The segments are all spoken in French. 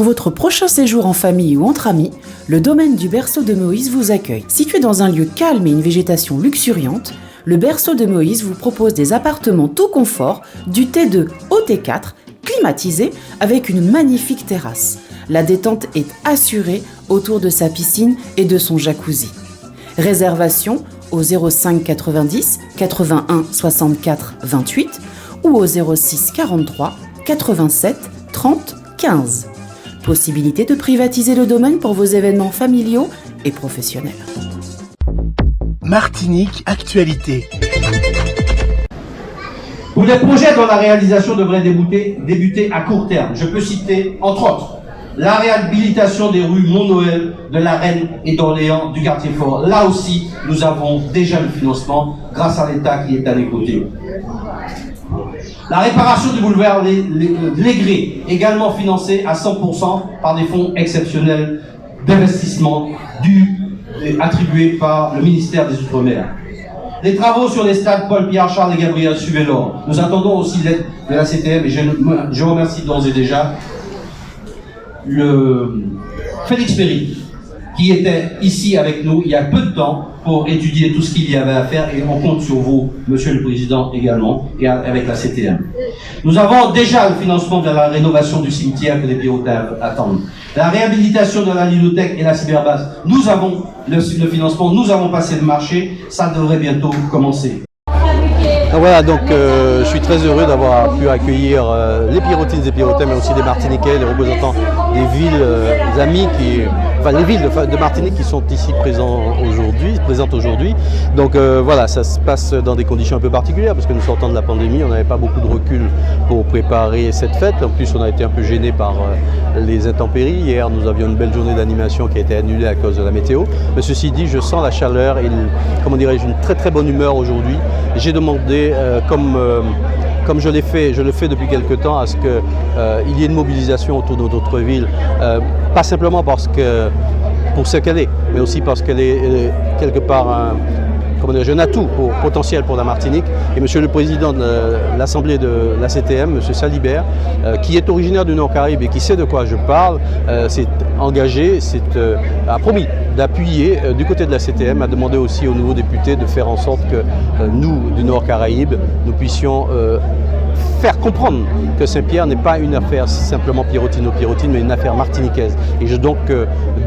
votre prochain séjour en famille ou entre amis, le domaine du Berceau de Moïse vous accueille. Situé dans un lieu calme et une végétation luxuriante, le Berceau de Moïse vous propose des appartements tout confort, du T2 au T4, climatisés avec une magnifique terrasse. La détente est assurée autour de sa piscine et de son jacuzzi. Réservation au 05 90 81 64 28 ou au 06 43 87 30 15. Possibilité de privatiser le domaine pour vos événements familiaux et professionnels. Martinique Actualité. Pour des projets dont la réalisation devrait débuter à court terme, je peux citer, entre autres, la réhabilitation des rues Mont-Noël, de la Reine et d'Orléans du quartier fort. Là aussi, nous avons déjà le financement grâce à l'État qui est à nos côtés. La réparation du boulevard Légré, également financée à 100% par des fonds exceptionnels d'investissement attribués par le ministère des Outre-mer. Les travaux sur les stades Paul Pierre-Charles et Gabriel Suvelor. Nous attendons aussi l'aide de la CTM et je remercie d'ores et déjà le Félix Perry, qui était ici avec nous il y a peu de temps pour étudier tout ce qu'il y avait à faire, et on compte sur vous, Monsieur le Président, également, et avec la CTM. Nous avons déjà le financement de la rénovation du cimetière que les Pierrotains attendent. La réhabilitation de la Linothèque et la cyberbase, nous avons le financement, nous avons passé le marché, ça devrait bientôt commencer. Voilà, donc je suis très heureux d'avoir pu accueillir les Pierrotines et Pierrotains, mais aussi des Martiniquais, les représentants des villes amies, les villes de Martinique qui sont ici présentes aujourd'hui. Donc voilà, ça se passe dans des conditions un peu particulières parce que nous sortons de la pandémie, on n'avait pas beaucoup de recul pour préparer cette fête. En plus, on a été un peu gêné par les intempéries. Hier, nous avions une belle journée d'animation qui a été annulée à cause de la météo. Mais ceci dit, je sens la chaleur et une très très bonne humeur aujourd'hui. J'ai demandé, comme je le fais depuis quelque temps, à ce qu'il y ait une mobilisation autour de notre ville, pas simplement pour ce qu'elle est, mais aussi parce qu'elle est quelque part un atout potentiel pour la Martinique. Et Monsieur le Président de l'Assemblée de la CTM, M. Salibert, qui est originaire du Nord-Caraïbe et qui sait de quoi je parle, s'est engagé, a promis d'appuyer du côté de la CTM, a demandé aussi aux nouveaux députés de faire en sorte que nous, du Nord-Caraïbe, nous puissions faire comprendre que Saint-Pierre n'est pas une affaire simplement pierrotine, mais une affaire martiniquaise. Et je donc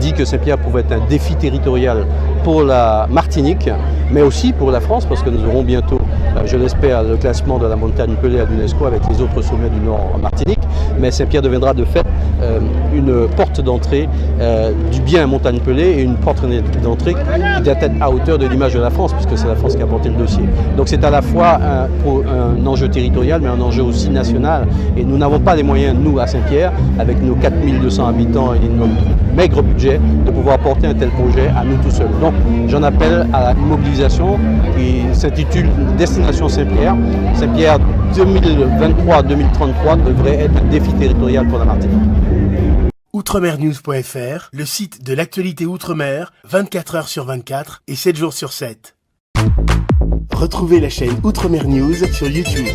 dis que Saint-Pierre pouvait être un défi territorial pour la Martinique, mais aussi pour la France, parce que nous aurons bientôt, je l'espère, le classement de la montagne Pelée à l'UNESCO avec les autres sommets du Nord en Martinique. Mais Saint-Pierre deviendra de fait une porte d'entrée du bien montagne Pelée et une porte d'entrée qui doit être à hauteur de l'image de la France, puisque c'est la France qui a porté le dossier. Donc c'est à la fois un enjeu territorial, mais un enjeu aussi national. Et nous n'avons pas les moyens, nous, à Saint-Pierre, avec nos 4200 habitants et notre maigre budget, de pouvoir porter un tel projet à nous tout seuls. Donc j'en appelle à une mobilisation qui s'intitule Destination Saint-Pierre. Saint-Pierre 2023-2033 devrait être un défi territorial pour la Martinique. Outremernews.fr, le site de l'actualité Outre-mer, 24 heures sur 24 et 7 jours sur 7. Retrouvez la chaîne Outremer News sur YouTube.